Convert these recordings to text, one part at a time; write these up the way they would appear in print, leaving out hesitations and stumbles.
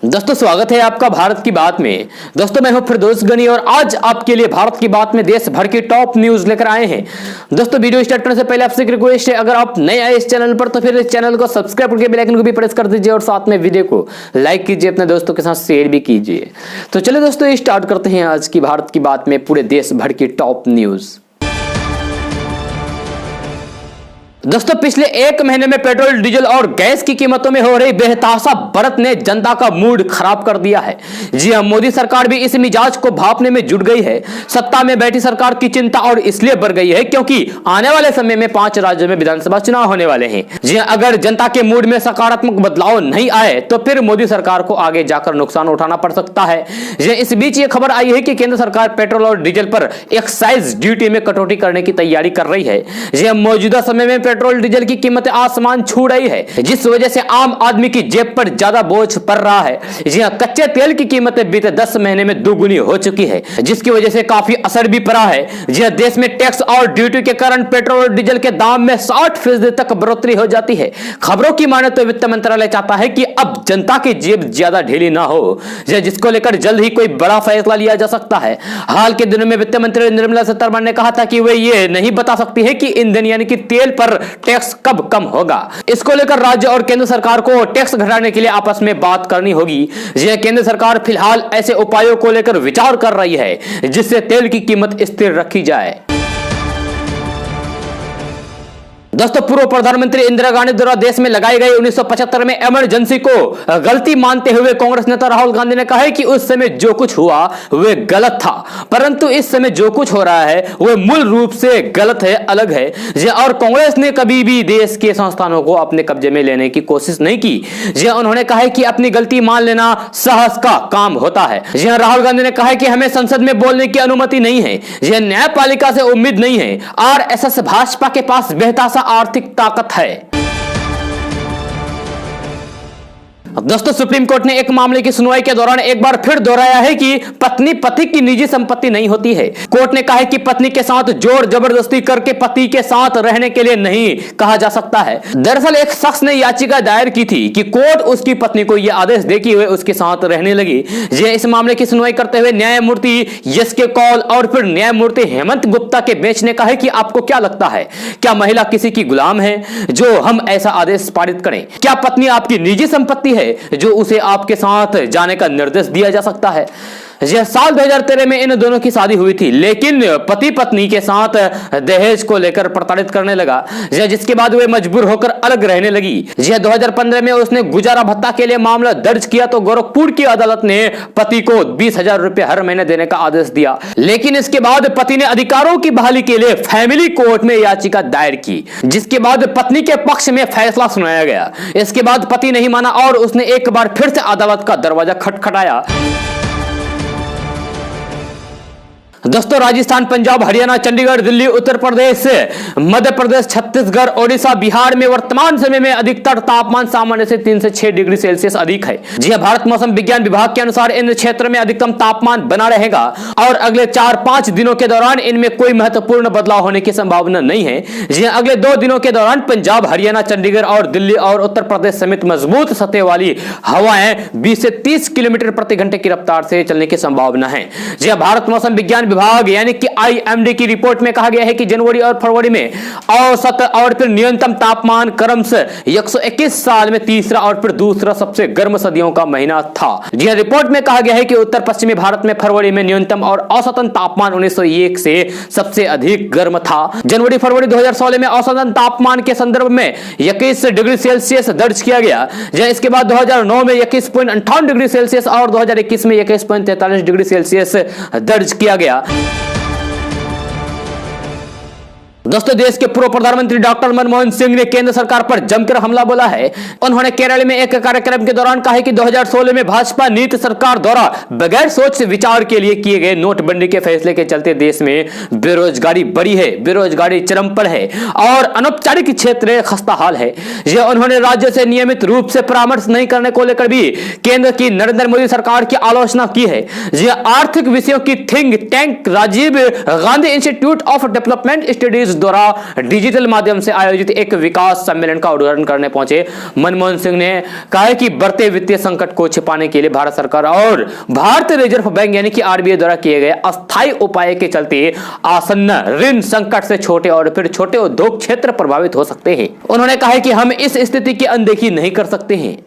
दोस्तों स्वागत है आपका भारत की बात में। दोस्तों मैं हूं फिरदौस गनी और आज आपके लिए भारत की बात में देश भर की टॉप न्यूज लेकर आए हैं। दोस्तों वीडियो स्टार्ट करने से पहले आपसे एक रिक्वेस्ट है, अगर आप नए आए इस चैनल पर तो फिर इस चैनल को सब्सक्राइब करके बेल आइकन को भी प्रेस कर दीजिए और साथ में वीडियो को लाइक कीजिए, अपने दोस्तों के साथ शेयर भी कीजिए। तो चलिए दोस्तों स्टार्ट करते हैं आज की भारत की बात में पूरे देश भर की टॉप न्यूज। दोस्तों पिछले एक महीने में पेट्रोल, डीजल और गैस की कीमतों में हो रही बेतहाशा बढ़त ने जनता का मूड खराब कर दिया है। जी हां, मोदी सरकार भी इस मिजाज को भांपने में जुट गई है। सत्ता में बैठी सरकार की चिंता और इसलिए बढ़ गई है क्योंकि आने वाले समय में 5 राज्यों में विधानसभा चुनाव होने वाले हैं। जी हां, अगर जनता के मूड में सकारात्मक बदलाव नहीं आए तो फिर मोदी सरकार को आगे जाकर नुकसान उठाना पड़ सकता है। इस बीच ये खबर आई है कि केंद्र सरकार पेट्रोल और डीजल पर एक्साइज ड्यूटी में कटौती करने की तैयारी कर रही है। मौजूदा समय में पेट्रोल डीजल की कीमतें आसमान छू रही है, जिस वजह से आम आदमी की जेब पर ज्यादा बोझ पड़ रहा है। जी हां, कच्चे तेल की कीमतें बीते 10 महीने में दोगुनी हो चुकी है, जिसकी वजह से काफी असर भी पड़ा है। जी हां, देश में टैक्स और ड्यूटी के कारण पेट्रोल और डीजल के दाम में 60% तक बढ़ोतरी हो जाती है। खबरों की माने तो वित्त मंत्रालय चाहता है कि अब जनता की जेब ज्यादा ढीली ना हो, जिसको लेकर जल्द ही कोई बड़ा फैसला लिया जा सकता है। हाल के दिनों में वित्त मंत्री निर्मला सीतारमण ने कहा था कि वे ये नहीं बता सकती है कि ईंधन यानी कि तेल पर टैक्स कब कम होगा। इसको लेकर राज्य और केंद्र सरकार को टैक्स घटाने के लिए आपस में बात करनी होगी। यह केंद्र सरकार फिलहाल ऐसे उपायों को लेकर विचार कर रही है जिससे तेल की कीमत स्थिर रखी जाए। दोस्तों पूर्व प्रधानमंत्री इंदिरा गांधी द्वारा देश में लगाई गई 1975 में इमरजेंसी को गलती मानते हुए कांग्रेस नेता राहुल गांधी ने कहा है कि उस समय जो कुछ हुआ वह गलत था, परंतु इस समय जो कुछ हो रहा है वह मूल रूप से गलत है, अलग है। और कांग्रेस ने कभी भी देश के संस्थानों को अपने कब्जे में लेने की कोशिश नहीं की। उन्होंने कहा है कि अपनी गलती मान लेना साहस का काम होता है। राहुल गांधी ने कहा है कि हमें संसद में बोलने की अनुमति नहीं है, न्यायपालिका से उम्मीद नहीं है। आरएसएस भाजपा के पास बेहताशा आर्थिक ताकत है। दोस्तों सुप्रीम कोर्ट ने एक मामले की सुनवाई के दौरान एक बार फिर दोहराया है कि पत्नी पति की निजी संपत्ति नहीं होती है। कोर्ट ने कहा है कि पत्नी के साथ जोर जबरदस्ती करके पति के साथ रहने के लिए नहीं कहा जा सकता है। दरअसल एक शख्स ने याचिका दायर की थी कि कोर्ट उसकी पत्नी को यह आदेश दे कि वे उसके साथ रहने लगी। इस मामले की सुनवाई करते हुए न्यायमूर्ति एस.के. कौल और फिर न्यायमूर्ति हेमंत गुप्ता के बेंच ने कहा है कि आपको क्या लगता है, क्या महिला किसी की गुलाम है जो हम ऐसा आदेश पारित करें? क्या पत्नी आपकी निजी संपत्ति है जो उसे आपके साथ जाने का निर्देश दिया जा सकता है? साल 2013 में इन दोनों की शादी हुई थी, लेकिन पति पत्नी के साथ दहेज को लेकर प्रताड़ित करने लगा, जिसके बाद वे मजबूर होकर अलग रहने लगी। 2015 में उसने गुजारा भत्ता के लिए मामला दर्ज किया तो गोरखपुर की अदालत ने पति को 20,000 रुपए हर महीने देने का आदेश दिया। लेकिन इसके बाद पति ने अधिकारों की बहाली के लिए फैमिली कोर्ट में याचिका दायर की, जिसके बाद पत्नी के पक्ष में फैसला सुनाया गया। इसके बाद पति नहीं माना और उसने एक बार फिर से अदालत का दरवाजा खटखटाया। दोस्तों राजस्थान, पंजाब, हरियाणा, चंडीगढ़, दिल्ली, उत्तर प्रदेश, मध्य प्रदेश, छत्तीसगढ़, ओडिशा, बिहार में वर्तमान समय में अधिकतर तापमान सामान्य से 3 से 6 डिग्री सेल्सियस अधिक है। जी हां, भारत मौसम विज्ञान विभाग के अनुसार इन क्षेत्र में अधिकतम तापमान बना रहेगा और अगले 4-5 दिनों के दौरान इनमें कोई महत्वपूर्ण बदलाव होने की संभावना नहीं है। जी हां, अगले 2 दिनों के दौरान पंजाब, हरियाणा, चंडीगढ़ और दिल्ली और उत्तर प्रदेश समेत मजबूत सतह वाली हवाएं 20 से 30 किलोमीटर प्रति घंटे की रफ्तार से चलने की संभावना है। जी हां, भारत मौसम विज्ञान विभाग यानी कि आईएमडी की रिपोर्ट में कहा गया है कि जनवरी और फरवरी में औसत और फिर न्यूनतम तापमान क्रमशः 121 साल में तीसरा और फिर दूसरा सबसे गर्म सर्दियों का महीना था। जी हां, रिपोर्ट में कहा गया है कि उत्तर पश्चिमी भारत में फरवरी में न्यूनतम और औसतन तापमान 1901 से सबसे अधिक गर्म था। जनवरी फरवरी 2016 में औसतन तापमान के संदर्भ में 21 डिग्री सेल्सियस दर्ज किया गया। इसके बाद 2009 में 21.58 डिग्री सेल्सियस और 2021 में 21.43 डिग्री सेल्सियस दर्ज किया गया। दोस्तों देश के पूर्व प्रधानमंत्री डॉक्टर मनमोहन सिंह ने केंद्र सरकार पर जमकर हमला बोला है। उन्होंने केरल में एक कार्यक्रम के दौरान कहा कि 2016 में भाजपा नीति सरकार द्वारा बगैर सोच विचार के लिए किए गए नोटबंदी के फैसले के चलते देश में बेरोजगारी बढ़ी है, बेरोजगारी चरम पर है और अनौपचारिक क्षेत्र खस्ता हाल है। यह उन्होंने राज्य से नियमित रूप से परामर्श नहीं करने को लेकर भी केंद्र की नरेंद्र मोदी सरकार की आलोचना की है। यह आर्थिक विषयों की think tank Rajiv Gandhi institute of development studies द्वारा डिजिटल माध्यम से आयोजित एक विकास सम्मेलन का उद्घाटन करने पहुंचे मनमोहन सिंह ने कहा कि बढ़ते वित्तीय संकट को छिपाने के लिए भारत सरकार और भारतीय रिजर्व बैंक यानी कि आरबीआई द्वारा किए गए अस्थायी उपाय के चलते आसन्न ऋण संकट से छोटे और फिर छोटे उद्योग क्षेत्र प्रभावित हो सकते हैं। उन्होंने कहा कि हम इस स्थिति की अनदेखी नहीं कर सकते हैं।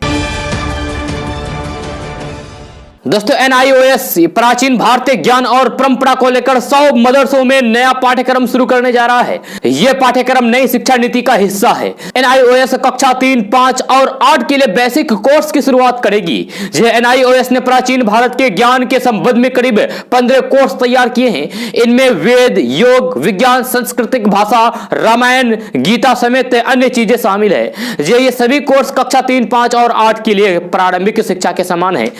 दोस्तों NIOS प्राचीन भारतीय ज्ञान और परंपरा को लेकर 100 मदरसों में नया पाठ्यक्रम शुरू करने जा रहा है। यह पाठ्यक्रम नई शिक्षा नीति का हिस्सा है। NIOS कक्षा 3, 5 और 8 के लिए बेसिक कोर्स की शुरुआत करेगी। NIOS ने प्राचीन भारत के ज्ञान के संबंध में करीब 15 कोर्स तैयार किए हैं। इनमें वेद, योग, विज्ञान, सांस्कृतिक भाषा, रामायण, गीता समेत अन्य चीजें शामिल है। ये सभी कोर्स कक्षा 3, 5 और 8 के लिए प्रारंभिक शिक्षा के समान है।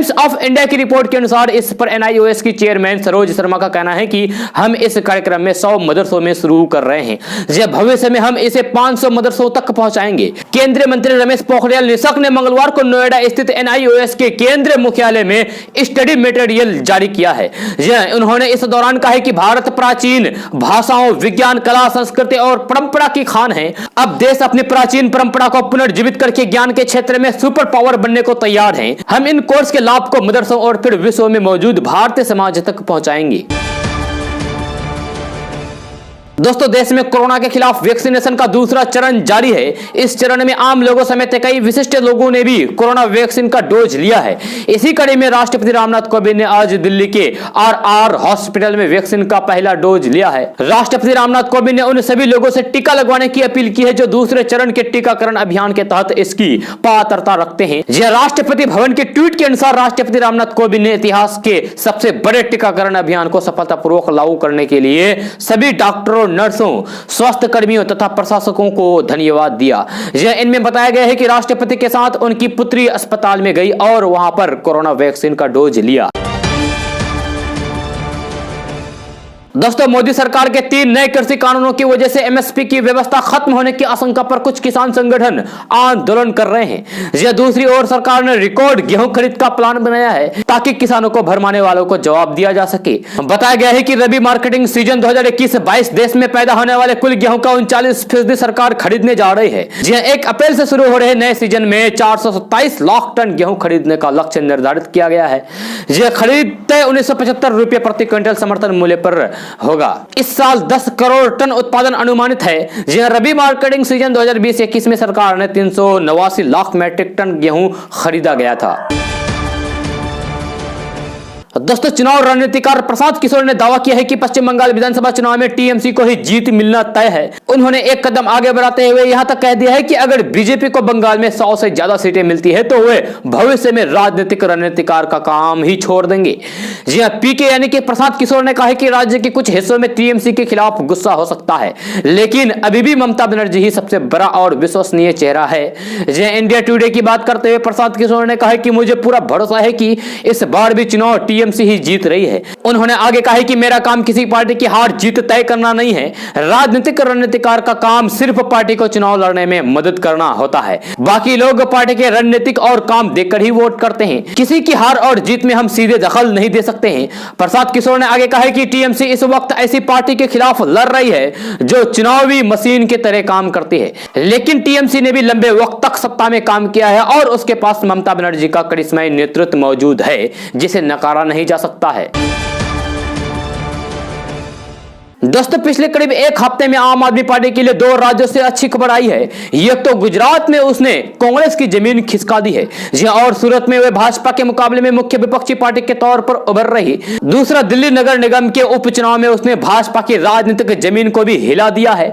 टाइम्स ऑफ इंडिया की रिपोर्ट के अनुसार इस पर NIOS की चेयरमैन सरोज शर्मा का कहना है कि हम इस कार्यक्रम में 100 मदरसों में शुरू कर रहे हैं। भविष्य में हम इसे 500 मदरसों तक पहुंचाएंगे। केंद्रीय मंत्री रमेश पोखरियाल निशंक ने मंगलवार को नोएडा स्थित NIOS के केंद्रीय मुख्यालय में स्टडी मटेरियल जारी किया है। उन्होंने इस दौरान कहा कि भारत प्राचीन भाषाओं, विज्ञान, कला, संस्कृति और परंपरा की खान है। अब देश अपनी प्राचीन परंपरा को पुनर्जीवित करके ज्ञान के क्षेत्र में सुपर पावर बनने को तैयार है। हम इन कोर्स के लाभ को मदरसों और फिर विश्व में मौजूद भारतीय समाज तक पहुंचाएंगे। दोस्तों, देश में कोरोना के खिलाफ वैक्सीनेशन का दूसरा चरण जारी है। इस चरण में आम लोगों समेत कई विशिष्ट लोगों ने भी कोरोना वैक्सीन का डोज लिया है। इसी कड़ी में राष्ट्रपति रामनाथ कोविंद ने आज दिल्ली के RR हॉस्पिटल में वैक्सीन का पहला डोज लिया है। राष्ट्रपति रामनाथ कोविंद ने उन सभी लोगों से टीका लगवाने की अपील की है जो दूसरे चरण के टीकाकरण अभियान के तहत इसकी पात्रता रखते हैं। राष्ट्रपति भवन के ट्वीट के अनुसार राष्ट्रपति रामनाथ कोविंद ने इतिहास के सबसे बड़े टीकाकरण अभियान को सफलतापूर्वक लागू करने के लिए सभी डॉक्टरों, नर्सों, स्वास्थ्य कर्मियों तथा प्रशासकों को धन्यवाद दिया। इनमें बताया गया है कि राष्ट्रपति के साथ उनकी पुत्री अस्पताल में गई और वहां पर कोरोना वैक्सीन का डोज लिया। दोस्तों, मोदी सरकार के 3 नए कृषि कानूनों की वजह से MSP की व्यवस्था खत्म होने की आशंका पर कुछ किसान संगठन आंदोलन कर रहे हैं। दूसरी ओर सरकार ने रिकॉर्ड गेहूं खरीद का प्लान बनाया है ताकि किसानों को भरमाने वालों को जवाब दिया जा सके। बताया गया है कि रबी मार्केटिंग सीजन 2021-22 देश में पैदा होने वाले कुल गेहूं का 39% सरकार खरीदने जा रही है। 1 अप्रैल से शुरू हो रहे नए सीजन में 427 लाख टन गेहूं खरीदने का लक्ष्य निर्धारित किया गया है। खरीद तय 1975 रुपये प्रति क्विंटल समर्थन मूल्य पर होगा। इस साल 10 करोड़ टन उत्पादन अनुमानित है। रबी मार्केटिंग सीजन 2020-21 में सरकार ने 389 लाख मैट्रिक टन गेहूं खरीदा गया था। दोस्तों, चुनाव रणनीतिकार प्रशांत किशोर ने दावा किया है कि पश्चिम बंगाल विधानसभा चुनाव में TMC को ही जीत मिलना तय है। उन्होंने एक कदम आगे बढ़ाते हुए यहां तक कह दिया है कि अगर बीजेपी को बंगाल में 100 से ज्यादा सीटें मिलती है तो वे भविष्य में राजनीतिक रणनीतिकार का काम ही छोड़ देंगे। PK यानी कि प्रशांत किशोर ने कहा है कि राज्य के कुछ हिस्सों में TMC के खिलाफ गुस्सा हो सकता है, लेकिन अभी भी ममता बनर्जी ही सबसे बड़ा और विश्वसनीय चेहरा है। इंडिया टुडे की बात करते हुए प्रशांत किशोर ने कहा कि मुझे पूरा भरोसा है कि इस बार भी चुनाव TMC ही जीत रही है। उन्होंने आगे कहा कि मेरा काम किसी पार्टी की हार जीत तय करना नहीं है। राजनीतिक रणनीतिकार का काम सिर्फ पार्टी को चुनाव लड़ने में मदद करना होता है। बाकी लोग पार्टी के रणनीतिक और काम देखकर ही वोट करते हैं। किसी की हार और जीत में हम सीधे दखल नहीं दे सकते हैं। प्रशांत किशोर ने आगे कहा कि TMC इस वक्त ऐसी पार्टी के खिलाफ लड़ रही है जो चुनावी मशीन की तरह काम करती है, लेकिन TMC ने भी लंबे वक्त तक सत्ता में काम किया है और उसके पास ममता बनर्जी का करिश्माई नेतृत्व मौजूद है जिसे नकारा नहीं जा सकता है। दोस्तों, पिछले करीब 1 हफ्ते में आम आदमी पार्टी के लिए 2 राज्यों से अच्छी खबर आई है। एक तो गुजरात में उसने कांग्रेस की जमीन खिसका दी है, और सूरत में वे भाजपा के मुकाबले में मुख्य विपक्षी पार्टी के तौर पर उभर रही। दूसरा, दिल्ली नगर निगम के उपचुनाव में उसने भाजपा की राजनीतिक जमीन को भी हिला दिया है।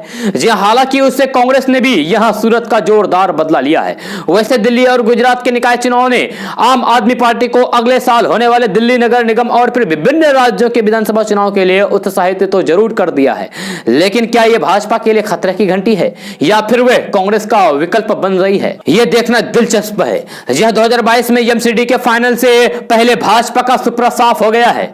हालांकि उससे कांग्रेस ने भी यहां सूरत का जोरदार बदला लिया है। वैसे दिल्ली और गुजरात के निकाय चुनाव ने आम आदमी पार्टी को अगले साल होने वाले दिल्ली नगर निगम और फिर विभिन्न राज्यों के विधानसभा चुनाव के लिए उत्साहित तो जरूर कर दिया है, लेकिन क्या यह भाजपा के लिए खतरे की घंटी है या फिर वे कांग्रेस का विकल्प बन रही है, यह देखना दिलचस्प है। 2022 में MCD के फाइनल से पहले भाजपा का सुपड़ा साफ हो गया है।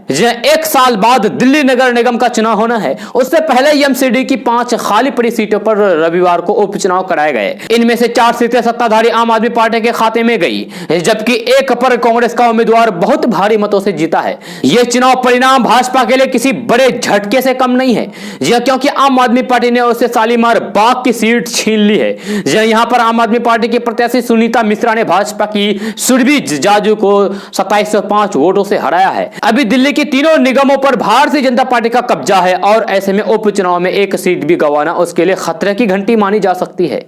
1 साल बाद दिल्ली नगर निगम का चुनाव होना है। उससे पहले MCD की 5 खाली पड़ी सीटों पर रविवार को उपचुनाव कराए गए। इनमें से 4 सीटें सत्ताधारी आम आदमी पार्टी के खाते में गई, जबकि 1 पर कांग्रेस का उम्मीदवार बहुत भारी मतों से जीता है। यह चुनाव परिणाम भाजपा के लिए किसी बड़े झटके से कम नहीं नहीं है। जी हाँ, क्योंकि आम आदमी पार्टी ने उससे शालीमार बाग की सीट छीन ली है। जी हाँ, यहां पर आम आदमी पार्टी की प्रत्याशी सुनीता मिश्रा ने भाजपा की सुरभि जाजू को 2705 वोटों से हराया है। अभी दिल्ली की तीनों निगमों पर भारतीय जनता पार्टी का कब्जा है और ऐसे में उपचुनाव में एक सीट भी गंवाना उसके लिए खतरे की घंटी मानी जा सकती है।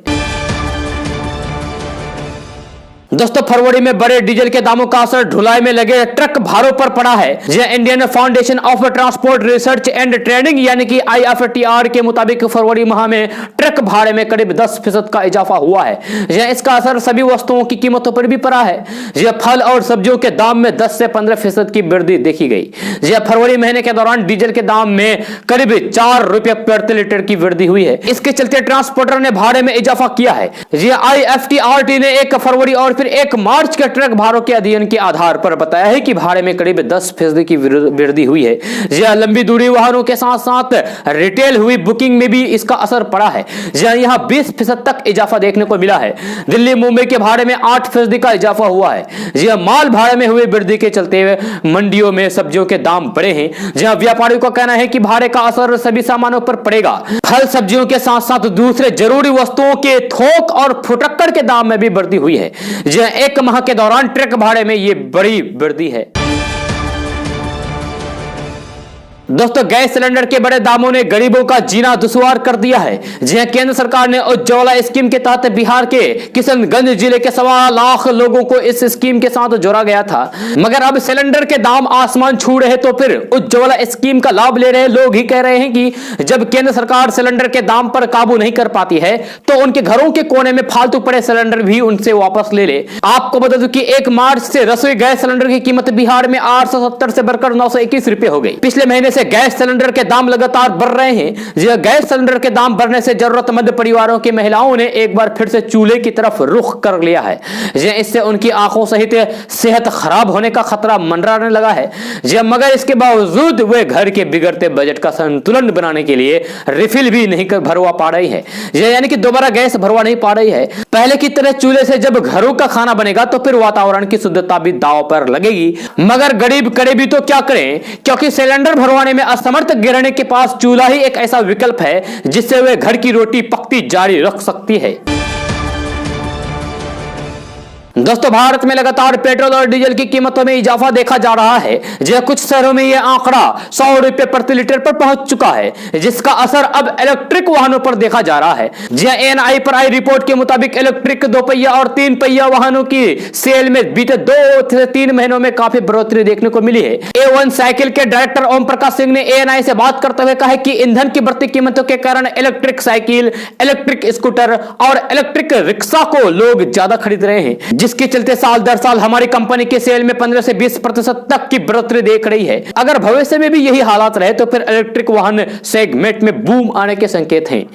दोस्तों, फरवरी में बढ़े डीजल के दामों का असर ढुलाई में लगे ट्रक भाड़ों पर पड़ा है। Indian foundation of transport research and trading यानी कि IFTR के मुताबिक फरवरी माह में ट्रक भाड़े में करीब 10% का इजाफा हुआ है। इसका असर सभी वस्तुओं की कीमतों पर भी पड़ा है। फल और सब्जियों के दाम में 10 से 15% की वृद्धि देखी गई। फरवरी महीने के दौरान डीजल के दाम में करीब 4 रुपए प्रति लीटर की वृद्धि हुई है। इसके चलते ट्रांसपोर्टर ने भाड़े में इजाफा किया है। IFTRT ने 1 फरवरी और फिर 1 मार्च के ट्रक भाड़ों के अध्ययन के आधार पर बताया है कि भाड़े में करीब 10% की वृद्धि हुई है। लंबी दूरी वाहनों के साथ साथ रिटेल हुई बुकिंग में भी इसका असर पड़ा है। यहां 20% तक इजाफा देखने को मिला है। दिल्ली मुंबई के भाड़े में 8% का इजाफा हुआ है। माल भाड़े में हुई वृद्धि के चलते मंडियों में सब्जियों के दाम बढ़े हैं। जहां व्यापारियों का कहना है कि भाड़े का असर सभी सामानों पर पड़ेगा। फल सब्जियों के साथ साथ दूसरे जरूरी वस्तुओं के थोक और फुटक्कर के दाम में भी वृद्धि हुई है। 1 माह के दौरान ट्रक भाड़े में यह बड़ी वृद्धि है। दोस्तों, गैस सिलेंडर के बड़े दामों ने गरीबों का जीना दुश्वार कर दिया है। केंद्र सरकार ने उज्ज्वला स्कीम के तहत बिहार के किशनगंज जिले के 1.25 लाख लोगों को इस स्कीम के साथ जोड़ा गया था। मगर अब सिलेंडर के दाम आसमान छू रहे तो फिर उज्ज्वला स्कीम का लाभ ले रहे लोग ही कह रहे हैं कि जब केंद्र सरकार सिलेंडर के दाम पर काबू नहीं कर पाती है तो उनके घरों के कोने में फालतू पड़े सिलेंडर भी उनसे वापस ले ले। आपको बता दूं कि 1 मार्च से रसोई गैस सिलेंडर की कीमत बिहार में 870 से बढ़कर 921 रुपए हो गई। पिछले महीने से गैस सिलेंडर के दाम लगातार बढ़ रहे हैं। गैस सिलेंडर के दाम बढ़ने से जरूरतमंद परिवारों की महिलाओं ने एक बार फिर से चूल्हे की तरफ रुख कर लिया है। इससे उनकी आंखों सहित सेहत खराब होने का खतरा मंडराने लगा है। मगर इसके बावजूद वे घर के बिगड़ते बजट का संतुलन बनाने के लिए रिफिल भी नहीं भरवा पा रही है। यानी कि दोबारा गैस भरवा नहीं पा रही है। पहले की तरह चूल्हे से जब घरों का खाना बनेगा तो फिर वातावरण की शुद्धता भी दांव पर लगेगी। मगर गरीब करीबी तो क्या करें, क्योंकि सिलेंडर भरवाने में असमर्थ गृहिणी के पास चूल्हा ही एक ऐसा विकल्प है जिससे वे घर की रोटी पकती जारी रख सकती है। दोस्तों, भारत में लगातार पेट्रोल और डीजल की कीमतों में इजाफा देखा जा रहा है। कुछ शहरों में यह आंकड़ा 100 रुपए प्रति लीटर पर पहुंच चुका है, जिसका असर अब इलेक्ट्रिक वाहनों पर देखा जा रहा है। ANI पर आई रिपोर्ट के मुताबिक इलेक्ट्रिक 2 पहिया और 3 पहिया वाहनों की सेल में बीते 2 से 3 महीनों में काफी बढ़ोतरी देखने को मिली है। A1 साइकिल के डायरेक्टर ओम प्रकाश सिंह ने ANI से बात करते हुए कहा कि ईंधन की बढ़ती कीमतों के कारण इलेक्ट्रिक साइकिल, इलेक्ट्रिक स्कूटर और इलेक्ट्रिक रिक्शा को लोग ज्यादा खरीद रहे हैं, जिसके चलते साल दर साल हमारी कंपनी के सेल में 15 से 20% तक की बढ़ोतरी देख रही है। अगर भविष्य में भी यही हालात रहे तो फिर इलेक्ट्रिक वाहन सेगमेंट में बूम आने के संकेत हैं।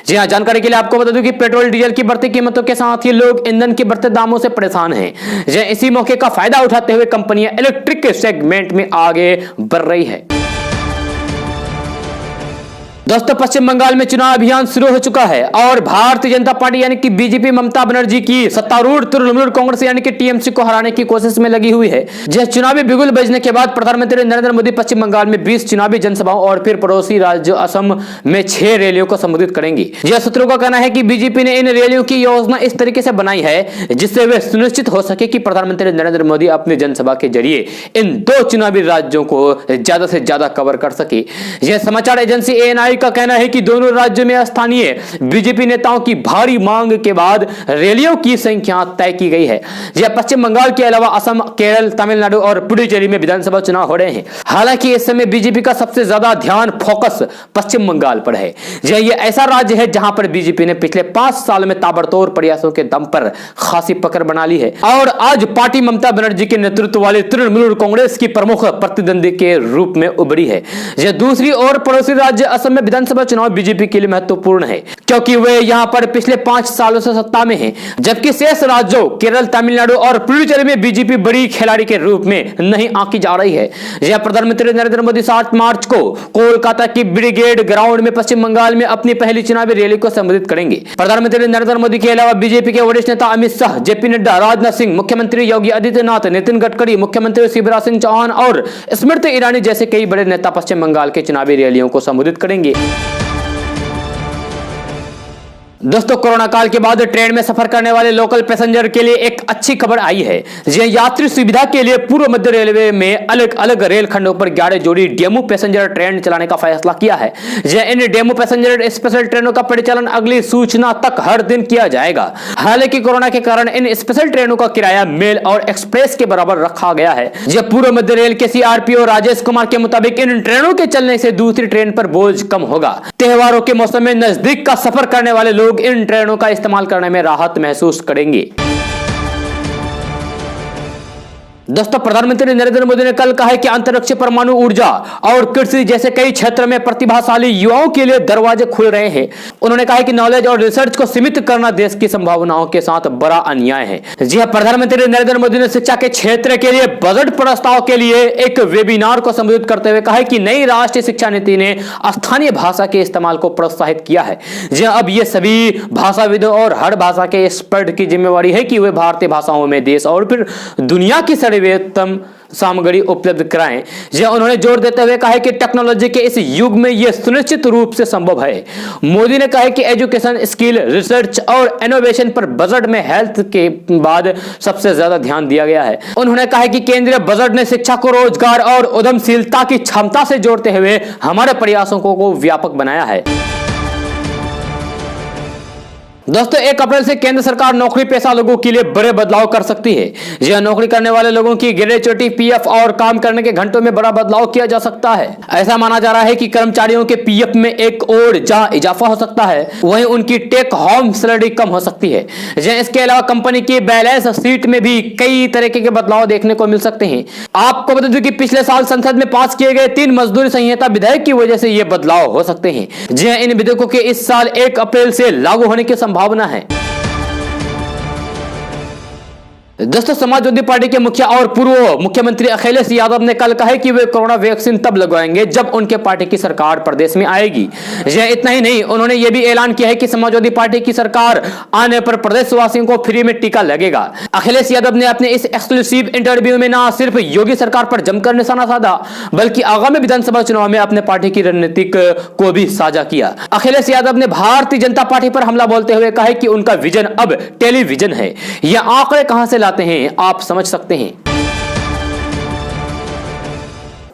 जी हां, जानकारी के लिए आपको बता दूं कि पेट्रोल डीजल की बढ़ती कीमतों के साथ ही लोग ईंधन के बढ़ते दामों से परेशान हैं। इसी मौके का फायदा उठाते हुए कंपनियां इलेक्ट्रिक सेगमेंट में आगे बढ़ रही है। दोस्तों, पश्चिम बंगाल में चुनाव अभियान शुरू हो चुका है और भारतीय जनता पार्टी यानी कि बीजेपी ममता बनर्जी की सत्तारूढ़ तृणमूल कांग्रेस यानी कि टीएमसी को हराने की कोशिश में लगी हुई है। जिस चुनावी बिगुल बजने के बाद प्रधानमंत्री नरेंद्र मोदी पश्चिम बंगाल में 20 चुनावी जनसभाओं और फिर पड़ोसी राज्य असम में 6 रैलियों को संबोधित करेंगी। यह सूत्रों का कहना है कि बीजेपी ने इन रैलियों की योजना इस तरीके से बनाई है जिससे वे सुनिश्चित हो सके कि प्रधानमंत्री नरेंद्र मोदी अपनी जनसभा के जरिए इन 2 चुनावी राज्यों को ज्यादा से ज्यादा कवर कर सके। यह समाचार एजेंसी ANI का कहना है कि दोनों राज्यों में स्थानीय बीजेपी नेताओं की भारी मांग के बाद रैलियों की संख्या तय की गई है। यह पश्चिम बंगाल के अलावा असम, केरल, तमिलनाडु और पुडुचेरी में विधानसभा चुनाव हो रहे हैं। हालांकि इस समय बीजेपी का सबसे ज्यादा ध्यान फोकस पश्चिम बंगाल पर है। यह ऐसा राज्य है जहां पर बीजेपी ने पिछले 5 साल में ताबड़तोड़ प्रयासों के दम पर खासी पकड़ बना ली है और आज पार्टी ममता बनर्जी के नेतृत्व वाली तृणमूल कांग्रेस की प्रमुख प्रतिद्वंदी के रूप में उभरी है। यह दूसरी ओर पड़ोसी राज्य असम में विधानसभा चुनाव बीजेपी के लिए महत्वपूर्ण है, क्योंकि वे यहां पर पिछले 5 सालों से सत्ता में हैं, जबकि शेष राज्यों केरल, तमिलनाडु और पुडुचेरी में बीजेपी बड़ी खिलाड़ी के रूप में नहीं आंकी जा रही है। यह प्रधानमंत्री नरेंद्र मोदी 7 मार्च को कोलकाता की ब्रिगेड ग्राउंड में पश्चिम बंगाल में अपनी पहली चुनावी रैली को संबोधित करेंगे। प्रधानमंत्री नरेंद्र मोदी के अलावा बीजेपी के वरिष्ठ नेता अमित शाह, जेपी नड्डा, राजनाथ सिंह, मुख्यमंत्री योगी आदित्यनाथ, नितिन गडकरी, मुख्यमंत्री शिवराज सिंह चौहान और स्मृति ईरानी जैसे कई बड़े नेता पश्चिम बंगाल के चुनावी रैलियों को संबोधित करेंगे। दोस्तों, कोरोना काल के बाद ट्रेन में सफर करने वाले लोकल पैसेंजर के लिए एक अच्छी खबर आई है। यात्री सुविधा के लिए पूर्व मध्य रेलवे में अलग अलग रेल खंडों पर 11 जोड़ी डेमू पैसेंजर ट्रेन चलाने का फैसला किया है। इन डेमू पैसेंजर स्पेशल ट्रेनों का परिचालन अगली सूचना तक हर दिन किया जाएगा। हालांकि कोरोना के कारण इन स्पेशल ट्रेनों का किराया मेल और एक्सप्रेस के बराबर रखा गया है। पूर्व मध्य रेल के सीआरपीओ राजेश कुमार के मुताबिक इन ट्रेनों के चलने से दूसरी ट्रेन पर बोझ कम होगा। त्योहारों के मौसम में नजदीक का सफर करने वाले लोग इन ट्रेनों का इस्तेमाल करने में राहत महसूस करेंगे। दोस्तों, प्रधानमंत्री नरेंद्र मोदी ने कल कहा है कि अंतरिक्ष, परमाणु ऊर्जा और कृषि जैसे कई क्षेत्र में प्रतिभाशाली युवाओं के लिए दरवाजे खुल रहे हैं। उन्होंने कहा है कि नॉलेज और रिसर्च को सीमित करना देश की संभावनाओं के साथ बड़ा अन्याय है। जी हां, प्रधानमंत्री नरेंद्र मोदी ने शिक्षा के क्षेत्र के लिए बजट प्रस्ताव के लिए एक वेबिनार को संबोधित करते हुए कहा है कि नई राष्ट्रीय शिक्षा नीति ने स्थानीय भाषा के इस्तेमाल को प्रोत्साहित किया है। जी अब ये सभी भाषाविदों और हर भाषा के एक्सपर्ट की जिम्मेवारी है कि वे भारतीय भाषाओं में देश और फिर दुनिया की सर्वोत्तम सामग्री उपलब्ध कराएं। यह उन्होंने जोर देते हुए कहा है कि टेक्नोलॉजी के इस युग में यह सुनिश्चित रूप से संभव है। मोदी ने कहा है कि एजुकेशन, स्किल, रिसर्च और इनोवेशन पर बजट में हेल्थ के बाद सबसे ज्यादा ध्यान दिया गया है। उन्होंने कहा है कि केंद्रीय बजट ने शिक्षा को रोजगार और उद्यमशीलता की क्षमता से जोड़ते हुए हमारे प्रयासों को व्यापक बनाया है। दोस्तों, 1 अप्रैल से केंद्र सरकार नौकरी पेशा लोगों के लिए बड़े बदलाव कर सकती है। यह नौकरी करने वाले लोगों की ग्रेच्युटी, पीएफ और काम करने के घंटों में बड़ा बदलाव किया जा सकता है। ऐसा माना जा रहा है कि कर्मचारियों के पीएफ में एक और जहां इजाफा हो सकता है, वहीं उनकी टेक होम सैलरी कम हो सकती है। इसके अलावा कंपनी की बैलेंस शीट में भी कई तरह के बदलाव देखने को मिल सकते हैं। आपको बता दें कि पिछले साल संसद में पास किए गए 3 मजदूरी संहिता विधेयक की वजह से ये बदलाव हो सकते हैं। इन विधेयकों के इस साल 1 अप्रैल से लागू होने की संभावना है। दोस्तों, समाजवादी पार्टी के मुखिया और पूर्व मुख्यमंत्री अखिलेश यादव ने कल कहा है कि वे कोरोना वैक्सीन तब लगवाएंगे जब उनके पार्टी की सरकार प्रदेश में आएगी। यह इतना ही नहीं, उन्होंने यह भी ऐलान किया है कि समाजवादी पार्टी की सरकार आने पर प्रदेशवासियों को फ्री में टीका लगेगा। अखिलेश यादव ने अपने इस एक्सक्लूसिव इंटरव्यू में न सिर्फ योगी सरकार पर जमकर निशाना साधा, बल्कि आगामी विधानसभा चुनाव में अपने पार्टी की रणनीति को भी साझा किया। अखिलेश यादव ने भारतीय जनता पार्टी पर हमला बोलते हुए कहा कि उनका विजन अब टेलीविजन है। यह आंकड़े कहां से लाते हैं आप समझ सकते हैं।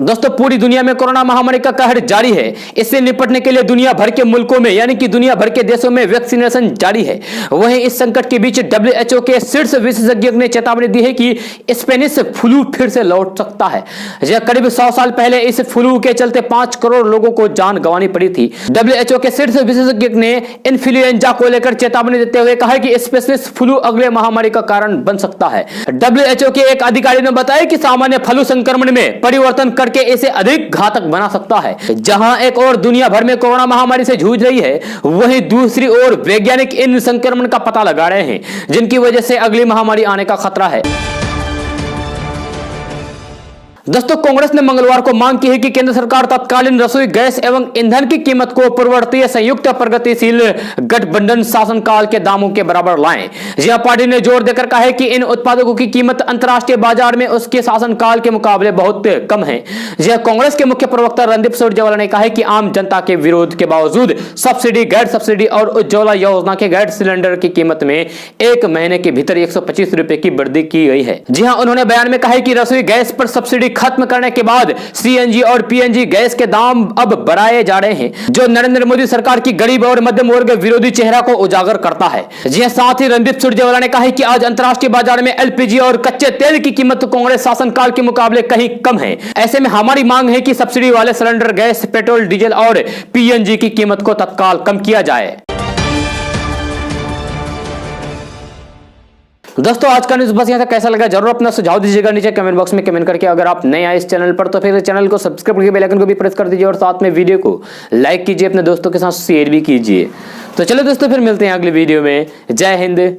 दोस्तों, पूरी दुनिया में कोरोना महामारी का कहर जारी है। इससे निपटने के लिए दुनिया भर के मुल्कों में यानी कि दुनिया भर के देशों में वैक्सीनेशन जारी है। वहीं इस संकट के बीच WHO के शीर्ष विशेषज्ञों ने चेतावनी दी है कि स्पेनिश फ्लू फिर से लौट सकता है। यह करीब 100 साल पहले इस फ्लू के चलते 5 करोड़ लोगों को जान गंवानी पड़ी थी। WHO के शीर्ष विशेषज्ञ ने इन्फ्लुएंजा को लेकर चेतावनी देते हुए कहा कि स्पेनिश फ्लू अगले महामारी का कारण बन सकता है। WHO के एक अधिकारी ने बताया कि सामान्य फ्लू संक्रमण में परिवर्तन करके इसे अधिक घातक बना सकता है। जहां एक और दुनिया भर में कोरोना महामारी से जूझ रही है, वहीं दूसरी ओर वैज्ञानिक इन संक्रमण का पता लगा रहे हैं, जिनकी वजह से अगली महामारी आने का खतरा है। दोस्तों, कांग्रेस ने मंगलवार को मांग की है कि केंद्र सरकार तत्कालीन रसोई गैस एवं ईंधन की कीमत को पूर्ववर्तीय संयुक्त प्रगतिशील गठबंधन शासनकाल के दामों के बराबर लाएं। यह पार्टी ने जोर देकर कहा है कि इन उत्पादों की कीमत अंतर्राष्ट्रीय बाजार में उसके शासनकाल के मुकाबले बहुत कम है। यह कांग्रेस के मुख्य प्रवक्ता रणदीप सुरजेवाला ने कहा है कि आम जनता के विरोध के बावजूद सब्सिडी, गैर सब्सिडी और उज्ज्वला योजना के गैस सिलेंडर की कीमत में 1 महीने के भीतर 125 रुपए की वृद्धि की गई है। जी हां, उन्होंने बयान में कहा है कि रसोई गैस पर सब्सिडी खत्म करने के बाद CNG और PNG गैस के दाम अब बढ़ाए जा रहे हैं, जो नरेंद्र मोदी सरकार की गरीब और मध्यम वर्ग विरोधी चेहरा को उजागर करता है। जी साथ ही रणदीप सुरजेवाला ने कहा है कि आज अंतर्राष्ट्रीय बाजार में LPG और कच्चे तेल की कीमत कांग्रेस शासनकाल के मुकाबले कहीं कम है। ऐसे में हमारी मांग है कि सब्सिडी वाले सिलेंडर गैस, पेट्रोल, डीजल और PNG की कीमत को तत्काल कम किया जाए। दोस्तों आज का न्यूज़ बस यहाँ तक। कैसा लगा जरूर अपना सुझाव दीजिएगा नीचे कमेंट बॉक्स में कमेंट करके। अगर आप नए आए इस चैनल पर तो फिर चैनल को सब्सक्राइब करके बेल आइकन को भी प्रेस कर दीजिए और साथ में वीडियो को लाइक कीजिए, अपने दोस्तों के साथ शेयर भी कीजिए। तो चलो दोस्तों फिर मिलते हैं अगले वीडियो में। जय हिंद।